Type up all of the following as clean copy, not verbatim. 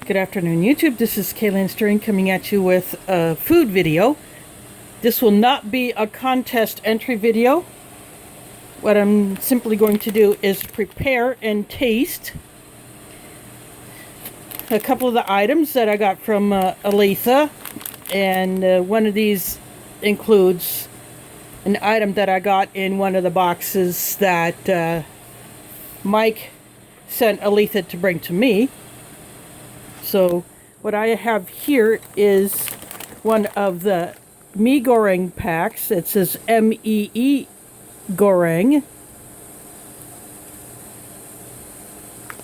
Good afternoon, YouTube. This is Kaylin Stirring coming at you with a food video. This will not be a contest entry video. What I'm simply going to do is prepare and taste a couple of the items that I got from Aletha. And one of these includes an item that I got in one of the boxes that Mike sent Aletha to bring to me. So what I have here is one of the Goreng packs. It says MEE Goreng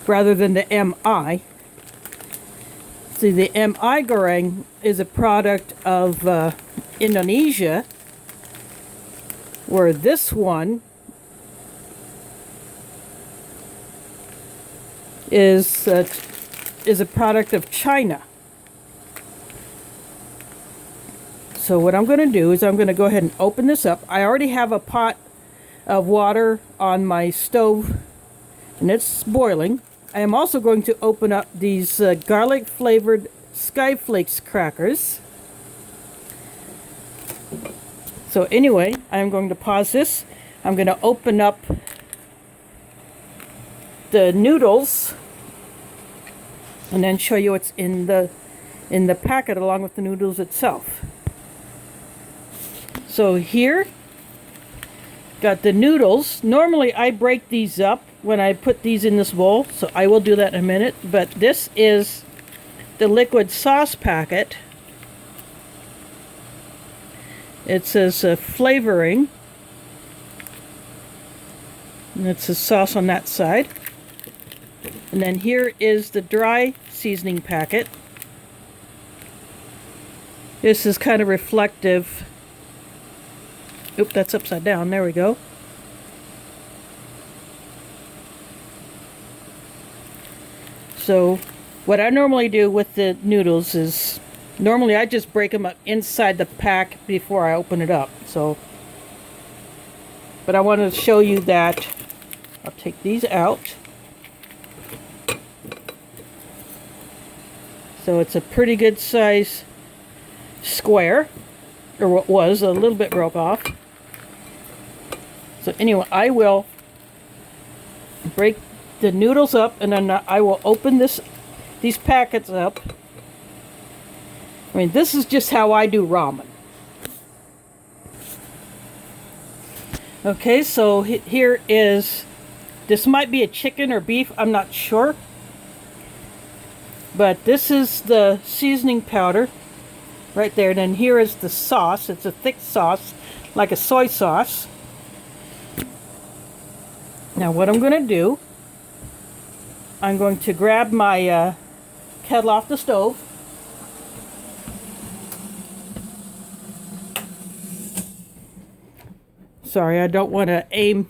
rather than the MI. See, the MI Goreng is a product of Indonesia, where this one is a product of China. So what I'm going to do is I'm going to go ahead and open this up. I already have a pot of water on my stove and it's boiling. I am also going to open up these garlic flavored SkyFlakes crackers. So anyway, I'm going to pause this. I'm going to open up the noodles and then show you what's in the packet along with the noodles itself. So here, got the noodles. Normally I break these up when I put these in this bowl, so I will do that in a minute. But this is the liquid sauce packet. It says flavoring, and it says sauce on that side. And then here is the dry seasoning packet. This is kind of reflective. Oop, that's upside down. There we go. So what I normally do with the noodles is normally I just break them up inside the pack before I open it up. So, but I wanted to show you that. I'll take these out. So it's a pretty good size square, or what was a little bit broke off. So anyway, I will break the noodles up and then I will open these packets up. I mean, this is just how I do ramen. Okay, so here is, this might be a chicken or beef, I'm not sure. But this is the seasoning powder right there. And then here is the sauce. It's a thick sauce, like a soy sauce. Now what I'm going to do, I'm going to grab my kettle off the stove. Sorry, I don't want to aim.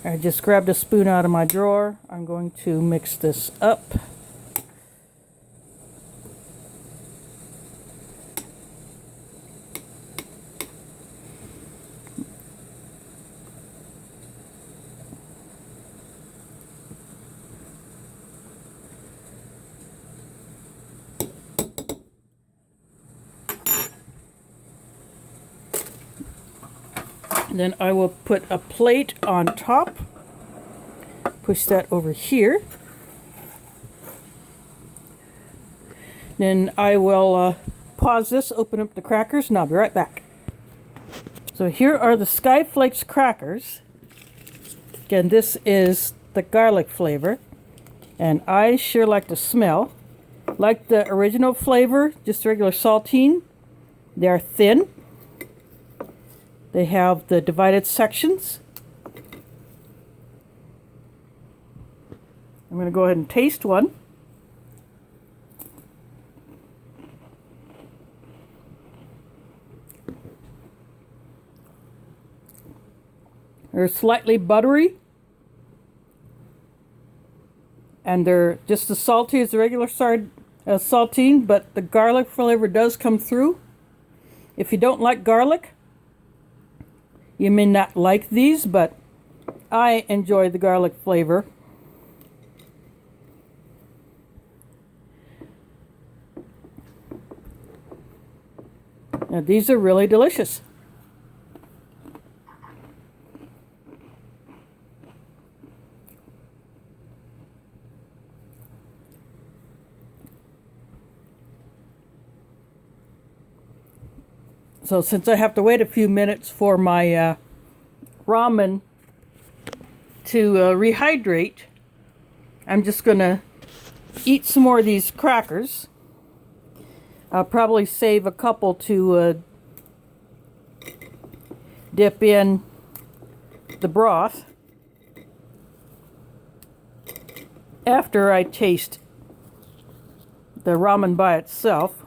I just grabbed a spoon out of my drawer. I'm going to mix this up. Then I will put a plate on top, push that over here. Then I will pause this, open up the crackers, and I'll be right back. So here are the SkyFlakes crackers. Again, this is the garlic flavor, and I sure like the smell. Like the original flavor, just regular saltine. They're thin. They have the divided sections. I'm going to go ahead and taste one. They're slightly buttery. And they're just as salty as the regular saltine, but the garlic flavor does come through. If you don't like garlic, you may not like these, but I enjoy the garlic flavor. Now these are really delicious. So since I have to wait a few minutes for my ramen to rehydrate, I'm just going to eat some more of these crackers. I'll probably save a couple to dip in the broth after I taste the ramen by itself.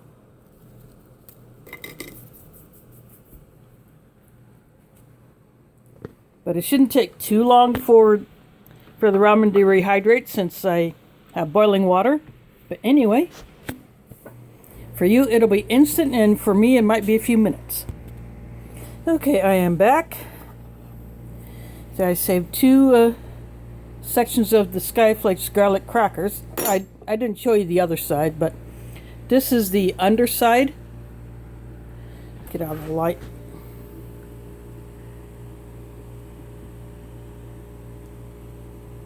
But it shouldn't take too long for the ramen to rehydrate since I have boiling water. But anyway, for you it'll be instant, and for me it might be a few minutes. Okay, I am back. So I saved two sections of the SkyFlakes garlic crackers. I didn't show you the other side, but this is the underside. Get out of the light.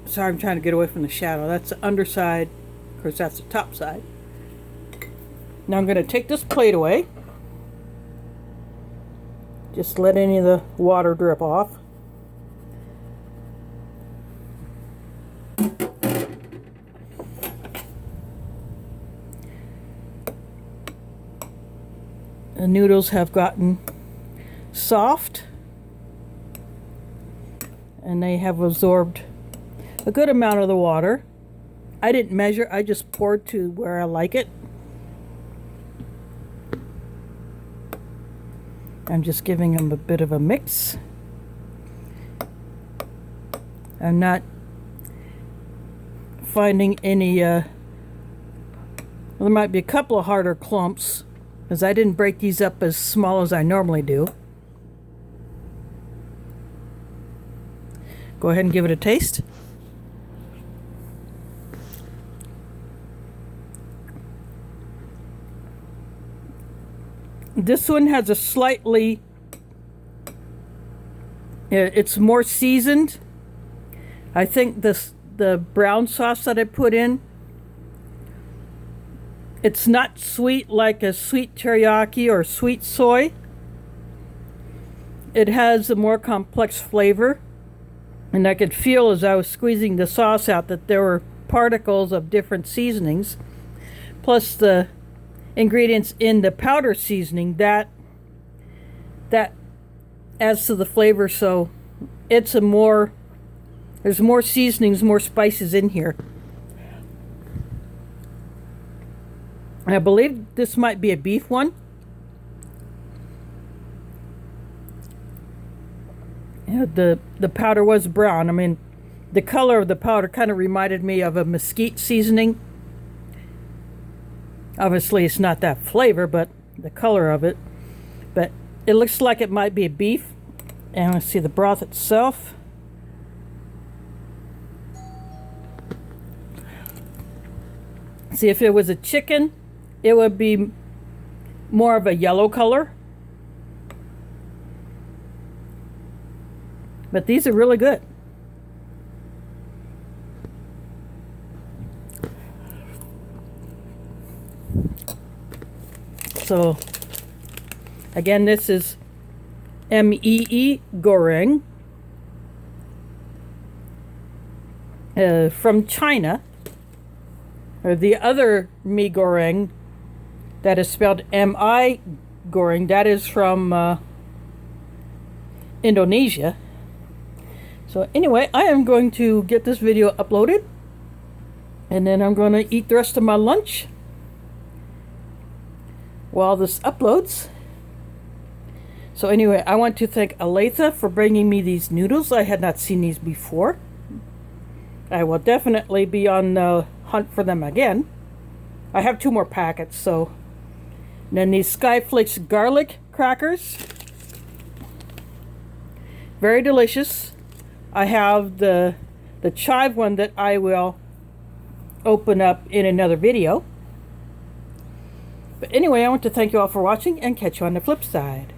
Sorry, I'm trying to get away from the shadow. That's the underside. Of course, that's the top side. Now I'm going to take this plate away. Just let any of the water drip off. The noodles have gotten soft, and they have absorbed a good amount of the water. I didn't measure, I just poured to where I like it. I'm just giving them a bit of a mix. I'm not finding any, well, there might be a couple of harder clumps, because I didn't break these up as small as I normally do. Go ahead and give it a taste. This one has a slightly, it's more seasoned. I think the brown sauce that I put in, it's not sweet like a sweet teriyaki or sweet soy. It has a more complex flavor, and I could feel as I was squeezing the sauce out that there were particles of different seasonings, plus the ingredients in the powder seasoning that adds to the flavor. So it's a more, there's more seasonings, more spices in here. I believe this might be a beef one. Yeah, the powder was brown. I mean, the color of the powder kind of reminded me of a mesquite seasoning. Obviously, it's not that flavor, but the color of it. But it looks like it might be a beef. And let's see the broth itself. See, if it was a chicken, it would be more of a yellow color. But these are really good. So, again, this is MEE Goreng from China. Or the other mee goreng that is spelled MI Goreng, that is from Indonesia. So anyway, I am going to get this video uploaded, and then I'm going to eat the rest of my lunch while this uploads. So anyway, I want to thank Aletha for bringing me these noodles. I had not seen these before. I will definitely be on the hunt for them again. I have 2 more packets, so. And then these SkyFlakes garlic crackers. Very delicious. I have the chive one that I will open up in another video. But anyway, I want to thank you all for watching and catch you on the flip side.